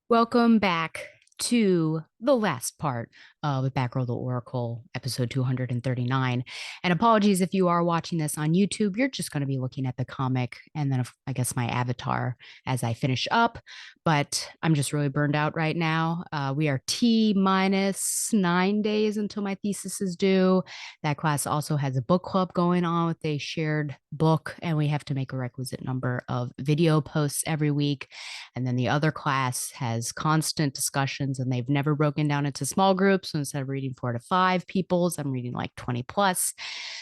Welcome back to the last part of Batgirl the Oracle, episode 239. And apologies if you are watching this on YouTube, you're just going to be looking at the comic and then, I guess, my avatar as I finish up. But I'm just really burned out right now. We are T minus 9 days until my thesis is due. That class also has a book club going on with a shared book, and we have to make a requisite number of video posts every week. And then the other class has constant discussions, and they've never broken down into small groups. So instead of reading 4 to 5 people's, I'm reading like 20 plus.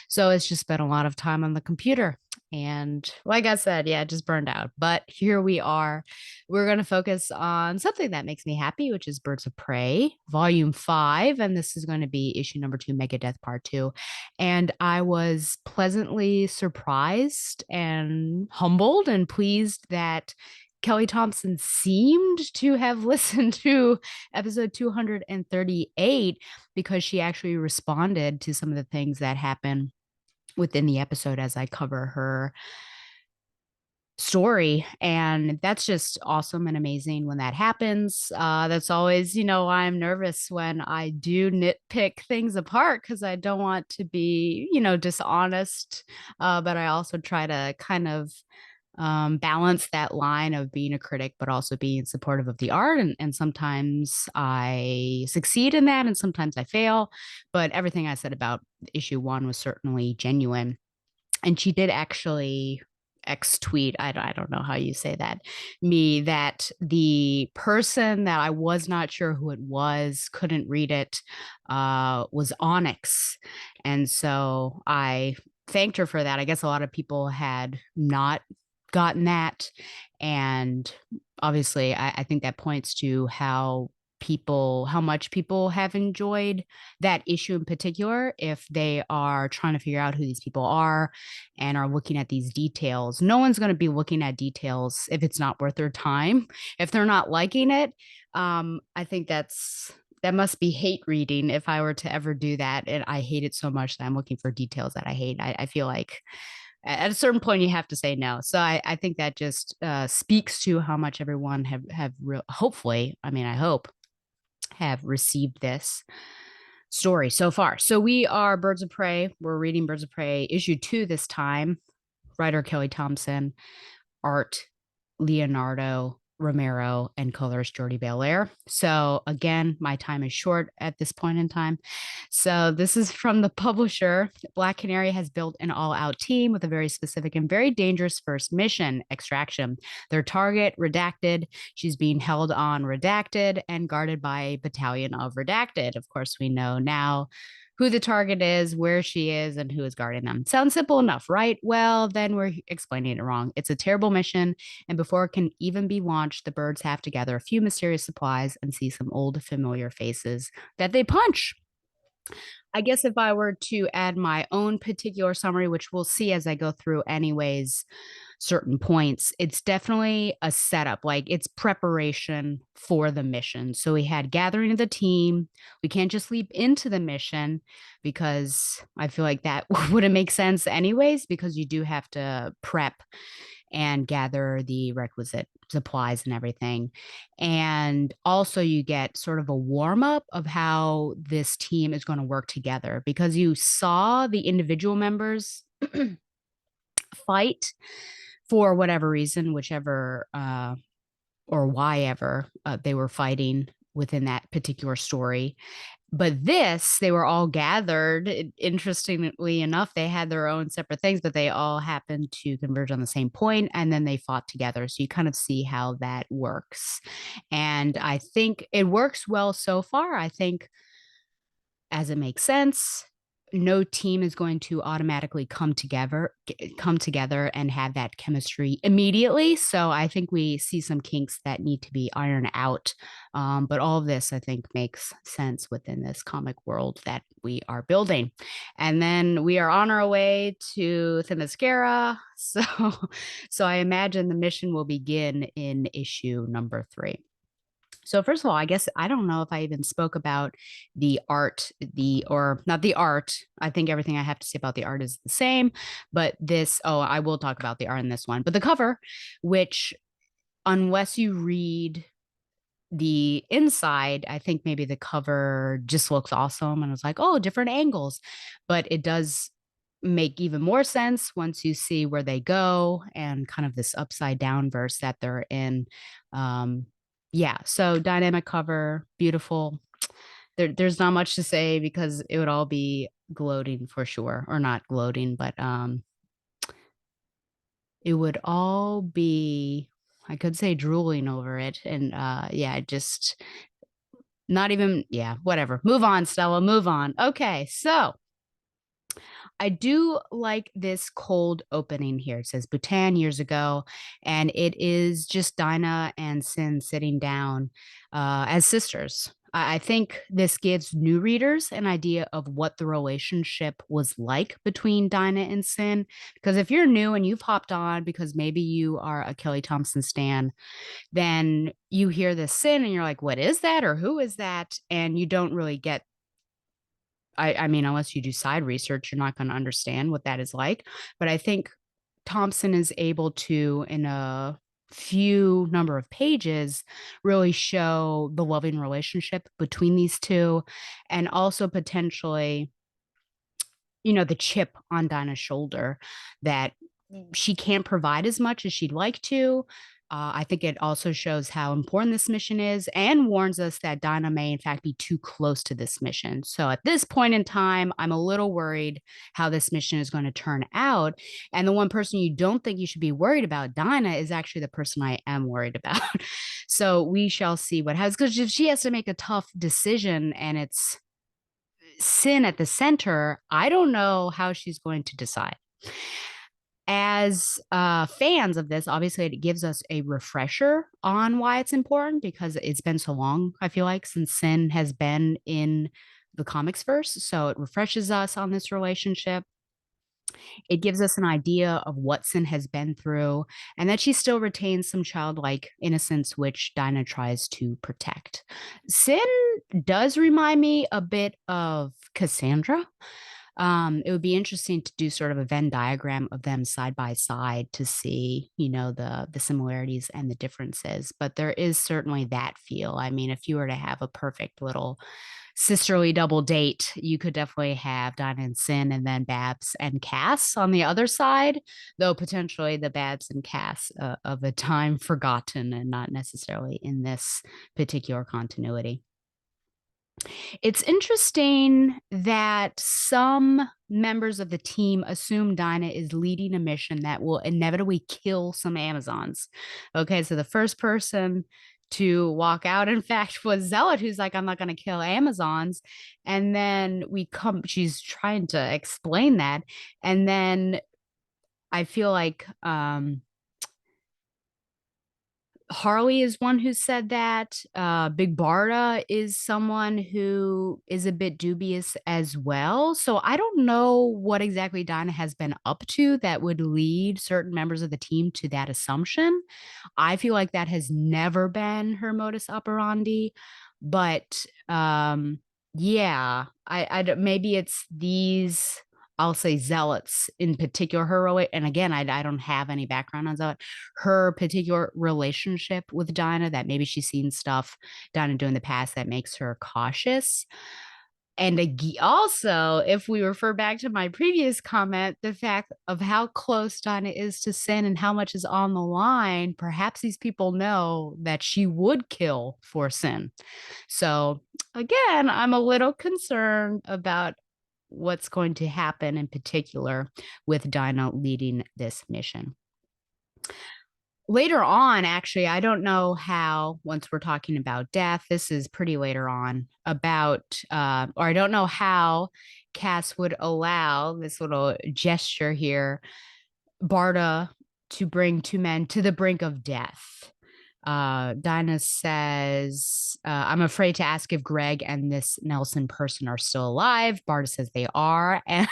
So it's just been a lot of time on the computer. And like I said, yeah, just burned out. But here we are. We're going to focus on something that makes me happy, which is Birds of Prey, Volume 5. And this is going to be issue number 2, Megadeth Part 2. And I was pleasantly surprised and humbled and pleased that Kelly Thompson seemed to have listened to episode 238 because she actually responded to some of the things that happen within the episode as I cover her story. And that's just awesome and amazing when that happens. That's always, I'm nervous when I do nitpick things apart because I don't want to be, dishonest. But I also try to kind of balance that line of being a critic, but also being supportive of the art. And sometimes I succeed in that, and sometimes I fail. But everything I said about issue 1 was certainly genuine. And she did actually X tweet, I don't know how you say that, me that the person that I was not sure who it was, couldn't read it, was Onyx. And so I thanked her for that. I guess a lot of people had not gotten that. And obviously, I think that points to how much people have enjoyed that issue in particular if they are trying to figure out who these people are and are looking at these details. No one's going to be looking at details if it's not worth their time. If they're not liking it, I think that must be hate reading if I were to ever do that. And I hate it so much that I'm looking for details that I hate. I feel like at a certain point you have to say no. So I think that just speaks to how much everyone hopefully, I mean, I hope, have received this story so far. So we are Birds of Prey. We're reading Birds of Prey issue 2 this time. Writer Kelly Thompson, art Leonardo Romero, and colors Jordi Belair. So again, my time is short at this point in time. So this is from the publisher. Black Canary has built an all-out team with a very specific and very dangerous first mission: extraction. Their target, Redacted. She's being held on Redacted and guarded by a battalion of Redacted. Of course, we know now who the target is, where she is, and who is guarding them. Sounds simple enough, right? Well, then we're explaining it wrong. It's a terrible mission, and before it can even be launched, the birds have to gather a few mysterious supplies and see some old familiar faces that they punch. I guess if I were to add my own particular summary, which we'll see as I go through anyways, certain points, it's definitely a setup. Like, it's preparation for the mission. So we had gathering of the team. We can't just leap into the mission because I feel like that wouldn't make sense anyways, because you do have to prep and gather the requisite supplies and everything. And also, you get sort of a warm up of how this team is going to work together because you saw the individual members fight for whatever reason, whichever or why ever they were fighting within that particular story. But this, they were all gathered. Interestingly enough, they had their own separate things, but they all happened to converge on the same point, and then they fought together. So you kind of see how that works. And I think it works well so far. I think as it makes sense, no team is going to automatically come together and have that chemistry immediately. So I think we see some kinks that need to be ironed out. But all of this, I think, makes sense within this comic world that we are building. And then we are on our way to Themyscira. So I imagine the mission will begin in issue number 3. So first of all, I guess I don't know if I even spoke about the art, or not the art. I think everything I have to say about the art is the same, but I will talk about the art in this one. But the cover, which, unless you read the inside, I think maybe the cover just looks awesome and it's like, oh, different angles. But it does make even more sense once you see where they go and kind of this upside down verse that they're in. Um, yeah, so dynamic cover, beautiful. There's not much to say because it would all be gloating for sure, or not gloating, but it would all be, I could say, drooling over it. And yeah, just not even, yeah, whatever. Move on, Stella, move on. Okay, so I do like this cold opening here. It says Bhutan years ago, and it is just Dinah and Sin sitting down as sisters. I think this gives new readers an idea of what the relationship was like between Dinah and Sin. Because if you're new and you've hopped on because maybe you are a Kelly Thompson stan, then you hear this Sin and you're like, what is that? Or who is that? And you don't really get, I mean, unless you do side research, you're not going to understand what that is like. But I think Thompson is able to, in a few number of pages, really show the loving relationship between these two and also potentially, the chip on Dinah's shoulder that she can't provide as much as she'd like to. I think it also shows how important this mission is and warns us that Dinah may, in fact, be too close to this mission. So at this point in time, I'm a little worried how this mission is going to turn out. And the one person you don't think you should be worried about, Dinah, is actually the person I am worried about. So we shall see what happens because if she has to make a tough decision and it's Sin at the center, I don't know how she's going to decide. As fans of this, obviously, it gives us a refresher on why it's important because it's been so long, I feel like, since Sin has been in the comics verse. So it refreshes us on this relationship. It gives us an idea of what Sin has been through and that she still retains some childlike innocence, which Dinah tries to protect. Sin does remind me a bit of Cassandra. It would be interesting to do sort of a Venn diagram of them side by side to see, the similarities and the differences. But there is certainly that feel. I mean, if you were to have a perfect little sisterly double date, you could definitely have Dinah and Sin and then Babs and Cass on the other side, though potentially the Babs and Cass of a time forgotten and not necessarily in this particular continuity. It's interesting that some members of the team assume Dinah is leading a mission that will inevitably kill some Amazons. Okay, so the first person to walk out, in fact, was Zealot, who's like, I'm not going to kill Amazons. And then she's trying to explain that. And then I feel like Harley is one who said that. Big Barda is someone who is a bit dubious as well. So I don't know what exactly Dinah has been up to that would lead certain members of the team to that assumption. I feel like that has never been her modus operandi. But yeah, maybe it's these. I'll say zealots in particular. And again, I don't have any background on zealot. Her particular relationship with Dinah, that maybe she's seen stuff Dinah do in the past that makes her cautious. And also, if we refer back to my previous comment, the fact of how close Dinah is to Sin and how much is on the line, perhaps these people know that she would kill for Sin. So, again, I'm a little concerned about what's going to happen in particular with Dinah leading this mission. Later on, actually, I don't know how, once we're talking about death, this is pretty later on, or I don't know how Cass would allow this little gesture here, Barda, to bring two men to the brink of death. Dinah says, I'm afraid to ask if Greg and this Nelson person are still alive. Barda says they are. And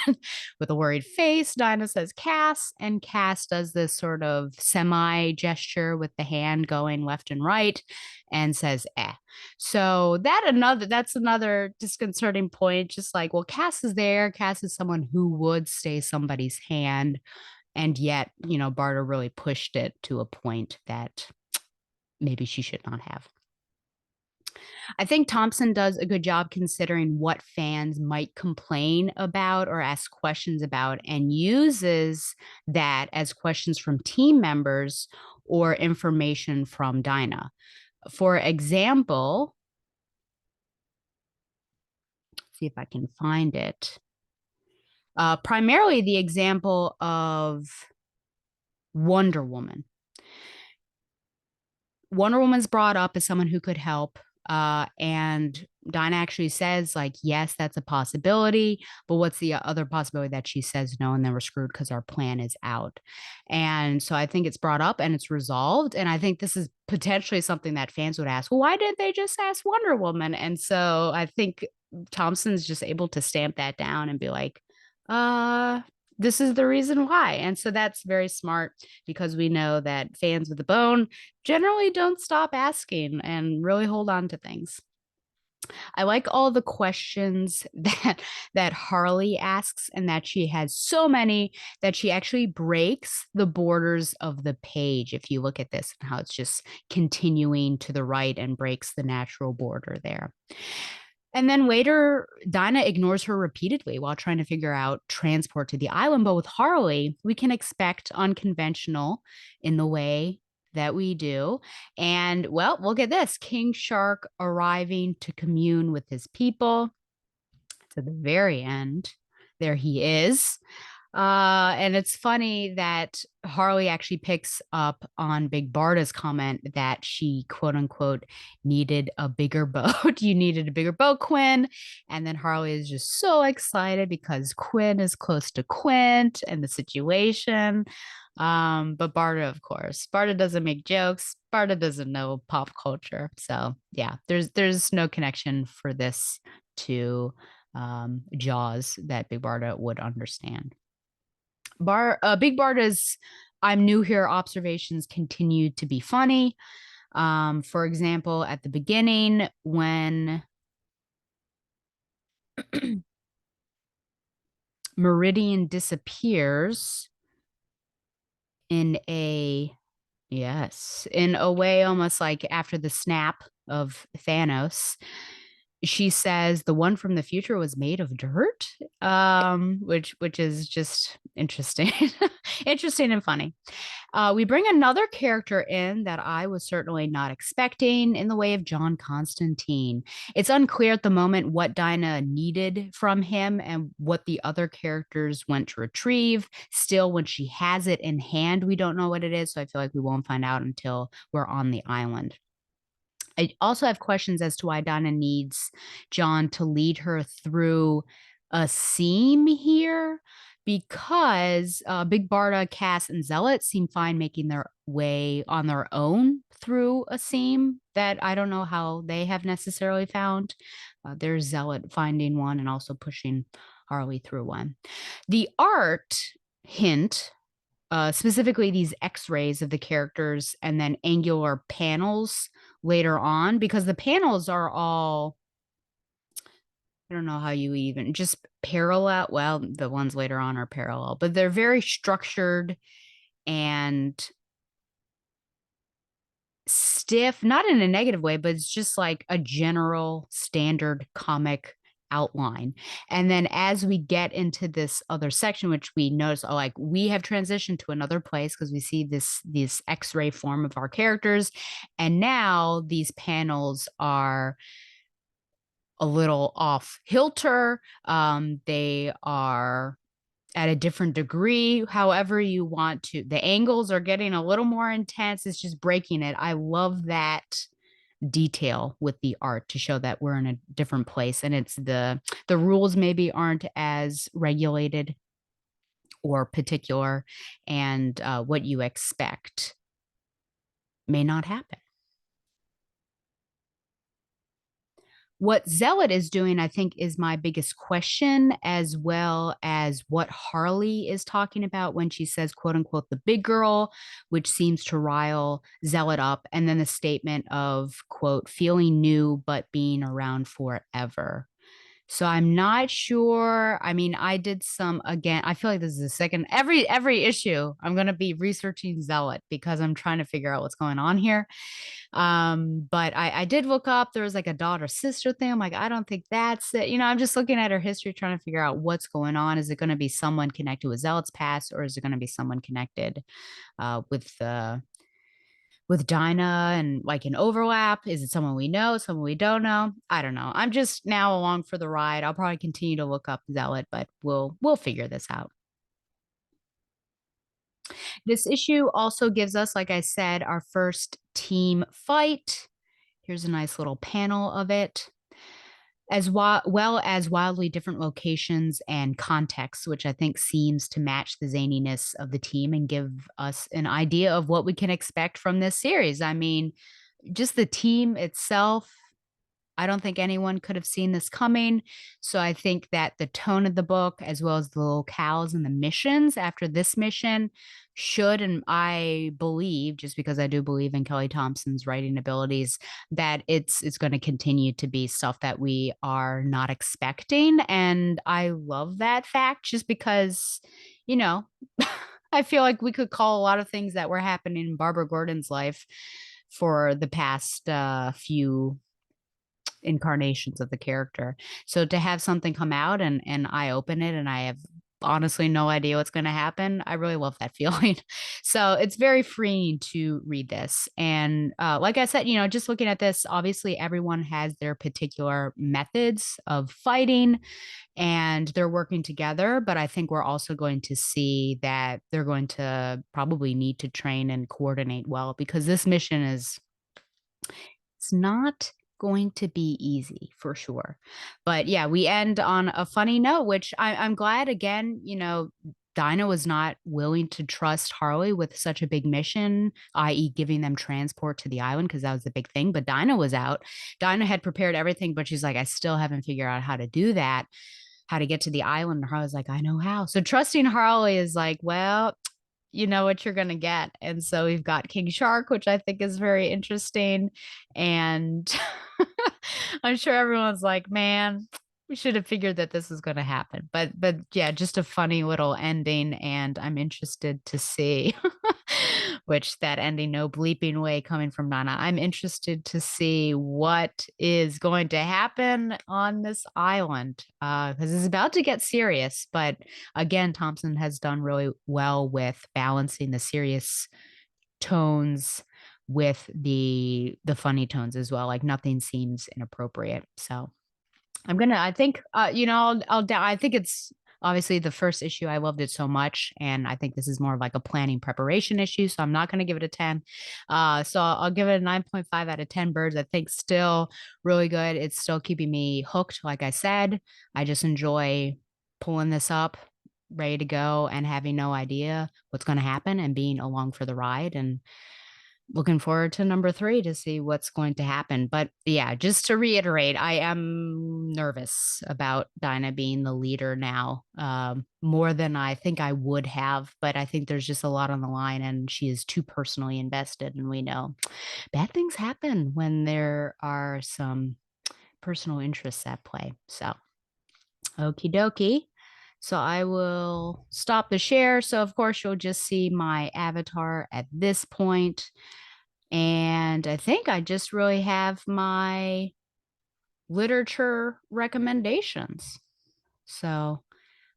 with a worried face, Dinah says Cass. And Cass does this sort of semi gesture with the hand going left and right and says, eh. So that's another disconcerting point. Just like, well, Cass is there. Cass is someone who would stay somebody's hand. And yet, Barda really pushed it to a point that maybe she should not have. I think Thompson does a good job considering what fans might complain about or ask questions about and uses that as questions from team members or information from Dinah. For example, see if I can find it. Primarily the example of Wonder Woman. Wonder Woman's brought up as someone who could help. And Dinah actually says, like, yes, that's a possibility, but what's the other possibility that she says no, and then we're screwed because our plan is out. And so I think it's brought up and it's resolved. And I think this is potentially something that fans would ask, well, why did they just ask Wonder Woman? And so I think Thompson's just able to stamp that down and be like, uh, this is the reason why. And so that's very smart because we know that fans with a bone generally don't stop asking and really hold on to things. I like all the questions that Harley asks and that she has so many that she actually breaks the borders of the page. If you look at this and how it's just continuing to the right and breaks the natural border there. And then later, Dinah ignores her repeatedly while trying to figure out transport to the island. But with Harley, we can expect unconventional in the way that we do. And well, look at this King Shark arriving to commune with his people. To the very end, there he is. And it's funny that Harley actually picks up on Big Barda's comment that she, quote unquote, needed a bigger boat. You needed a bigger boat, Quinn. And then Harley is just so excited because Quinn is close to Quint and the situation. But Barda, of course, Barda doesn't make jokes. Barda doesn't know pop culture. So yeah, there's no connection for this to Jaws that Big Barda would understand. Big Barda's I'm new here observations continue to be funny. For example, at the beginning, when Meridian disappears in a yes, in a way almost like after the snap of Thanos, she says the one from the future was made of dirt, which is just interesting, interesting and funny. We bring another character in that I was certainly not expecting in the way of John Constantine. It's unclear at the moment what Dinah needed from him and what the other characters went to retrieve. Still, when she has it in hand, we don't know what it is. So I feel like we won't find out until we're on the island. I also have questions as to why Donna needs John to lead her through a seam here because Big Barda, Cass, and Zealot seem fine making their way on their own through a seam that I don't know how they have necessarily found. There's Zealot finding one and also pushing Harley through one. The art hint specifically these x-rays of the characters and then angular panels later on because the panels are all I don't know how you even just parallel. Well, the ones later on are parallel, but they're very structured and stiff, not in a negative way, but it's just like a general standard comic outline. And then as we get into this other section, which we notice, oh, like we have transitioned to another place because we see this X-ray form of our characters. And now these panels are a little off kilter. They are at a different degree, however you want to. The angles are getting a little more intense. It's just breaking it. I love that detail with the art to show that we're in a different place and it's the rules maybe aren't as regulated or particular and what you expect may not happen. What Zealot is doing, I think, is my biggest question, as well as what Harley is talking about when she says, quote unquote, the big girl, which seems to rile Zealot up. And then the statement of, quote, feeling new, but being around forever. So I'm not sure. I mean, I did some again. I feel like this is the second every issue. I'm gonna be researching Zealot because I'm trying to figure out what's going on here. But I did look up. There was like a daughter sister thing. I'm like, I don't think that's it. I'm just looking at her history, trying to figure out what's going on. Is it going to be someone connected with Zealot's past, or is it going to be someone connected with Dinah and like an overlap? Is it someone we know, someone we don't know? I don't know. I'm just now along for the ride. I'll probably continue to look up Zealot, but we'll figure this out. This issue also gives us, like I said, our first team fight. Here's a nice little panel of it, as well as wildly different locations and contexts, which I think seems to match the zaniness of the team and give us an idea of what we can expect from this series. I mean, just the team itself, I don't think anyone could have seen this coming. So I think that the tone of the book, as well as the locales and the missions after this mission, should, and I believe, just because I do believe in Kelly Thompson's writing abilities, that it's going to continue to be stuff that we are not expecting. And I love that fact just because, you know, I feel like we could call a lot of things that were happening in Barbara Gordon's life for the past few incarnations of the character. So to have something come out and I open it and I have honestly no idea what's going to happen, I really love that feeling. So it's very freeing to read this. And like I said, just looking at this, obviously everyone has their particular methods of fighting and they're working together. But I think we're also going to see that they're going to probably need to train and coordinate well because this mission is it's not going to be easy for sure. But yeah, we end on a funny note, which I'm glad again, Dinah was not willing to trust Harley with such a big mission, i.e., giving them transport to the island, because that was the big thing. But Dinah was out. Dinah had prepared everything, but she's like, I still haven't figured out how to do that, how to get to the island. And Harley's like, I know how. So trusting Harley is like, well, you know what you're going to get. And so we've got King Shark, which I think is very interesting. And I'm sure everyone's like, man, we should have figured that this was going to happen. But yeah, just a funny little ending. And I'm interested to see which that ending, no bleeping way coming from Nana. I'm interested to see what is going to happen on this island because it's about to get serious. But again, Thompson has done really well with balancing the serious tones with the funny tones as well. Like nothing seems inappropriate. So I think, I think it's obviously the first issue. I loved it so much. And I think this is more of like a planning preparation issue. So I'm not going to give it a 10. So I'll give it a 9.5 out of 10 birds. I think still really good. It's still keeping me hooked. Like I said, I just enjoy pulling this up, ready to go, and having no idea what's going to happen and being along for the ride. And looking forward to number three to see what's going to happen. But yeah, just to reiterate, I am nervous about Dinah being the leader now, more than I think I would have. But I think there's just a lot on the line, and she is too personally invested. And we know bad things happen when there are some personal interests at play. So, okie dokie. So I will stop the share. So, of course, you'll just see my avatar at this point. And I think I just really have my literature recommendations. So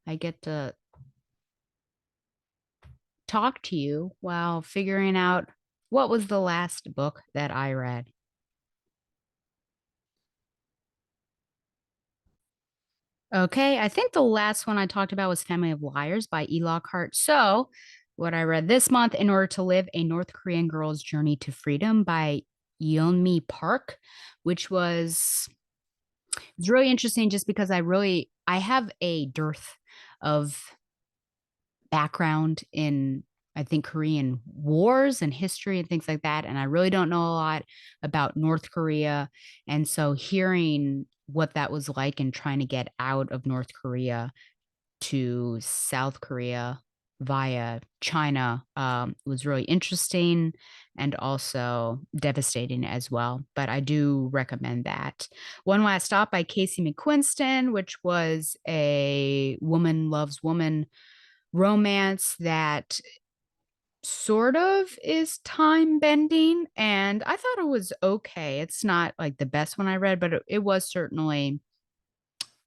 I get to talk to you while figuring out what was the last book that I read. Okay, I think the last one I talked about was Family of Liars by E. Lockhart. So, what I read this month, In Order to Live, A North Korean Girl's Journey to Freedom by Yeonmi Park, which was it's really interesting just because I have a dearth of background in I think Korean wars and history and things like that. And I really don't know a lot about North Korea. And so hearing what that was like and trying to get out of North Korea to South Korea via China was really interesting and also devastating as well. But I do recommend that. One Last Stop by Casey McQuiston, which was a woman loves woman romance that sort of is time bending. And I thought it was okay. It's not like the best one I read, but it was certainly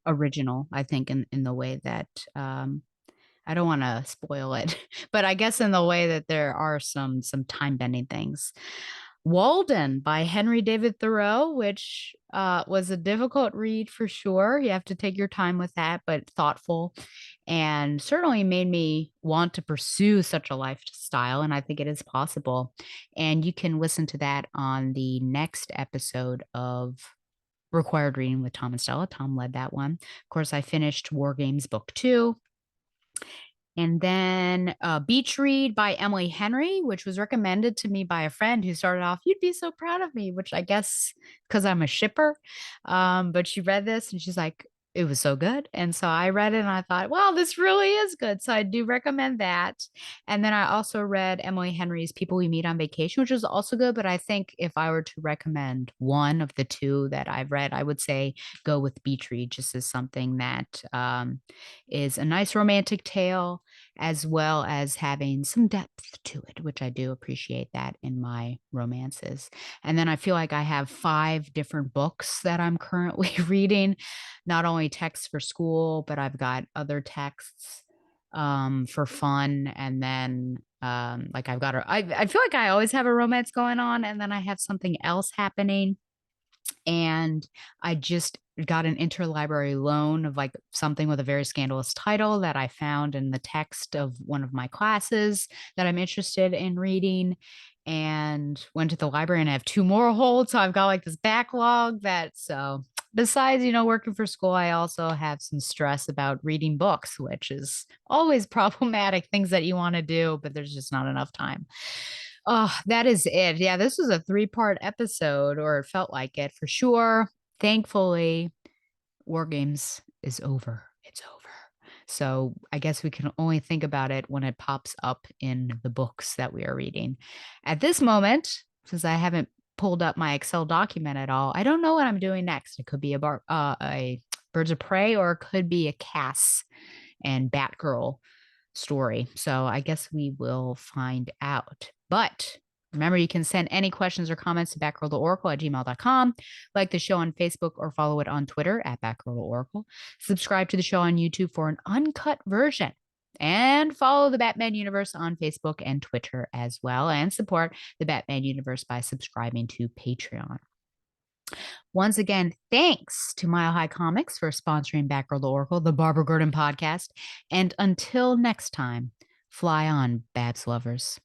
original, I think, in the way that I don't want to spoil it, but I guess in the way that there are some time bending things. Walden by Henry David Thoreau, which was a difficult read for sure. You have to take your time with that, but thoughtful, and certainly made me want to pursue such a lifestyle. And I think it is possible. And you can listen to that on the next episode of Required Reading with Tom and Stella. Tom led that one. Of course, I finished War Games Book 2. And then Beach Read by Emily Henry, which was recommended to me by a friend who started off, "You'd be so proud of me," which I guess because I'm a shipper. But she read this and she's like, it was so good. And so I read it and I thought, wow, this really is good. So I do recommend that. And then I also read Emily Henry's People We Meet on Vacation, which was also good. But I think if I were to recommend one of the two that I've read, I would say go with Beach Read, just as something that is a nice romantic tale as well as having some depth to it, which I do appreciate that in my romances. And then I feel like I have 5 different books that I'm currently reading, not only texts for school, but I've got other texts for fun. And then like I feel like I always have a romance going on, and then I have something else happening. And I just got an interlibrary loan of like something with a very scandalous title that I found in the text of one of my classes that I'm interested in reading, and went to the library, and I have 2 more holds. So I've got like this backlog that, so besides, working for school, I also have some stress about reading books, which is always problematic, things that you want to do, but there's just not enough time. Oh, that is it. Yeah, this was a 3-part episode, or it felt like it for sure. Thankfully, War Games is over. It's over. So I guess we can only think about it when it pops up in the books that we are reading. At this moment, since I haven't pulled up my Excel document at all, I don't know what I'm doing next. It could be a Birds of Prey, or it could be a Cass and Batgirl story. So I guess we will find out. But remember, you can send any questions or comments to batgirltheoracle@gmail.com. Like the show on Facebook or follow it on Twitter at batgirltheoracle. Subscribe to the show on YouTube for an uncut version. And follow the Batman Universe on Facebook and Twitter as well. And support the Batman Universe by subscribing to Patreon. Once again, thanks to Mile High Comics for sponsoring Batgirl the Oracle, the Barbara Gordon podcast. And until next time, fly on, Babs lovers.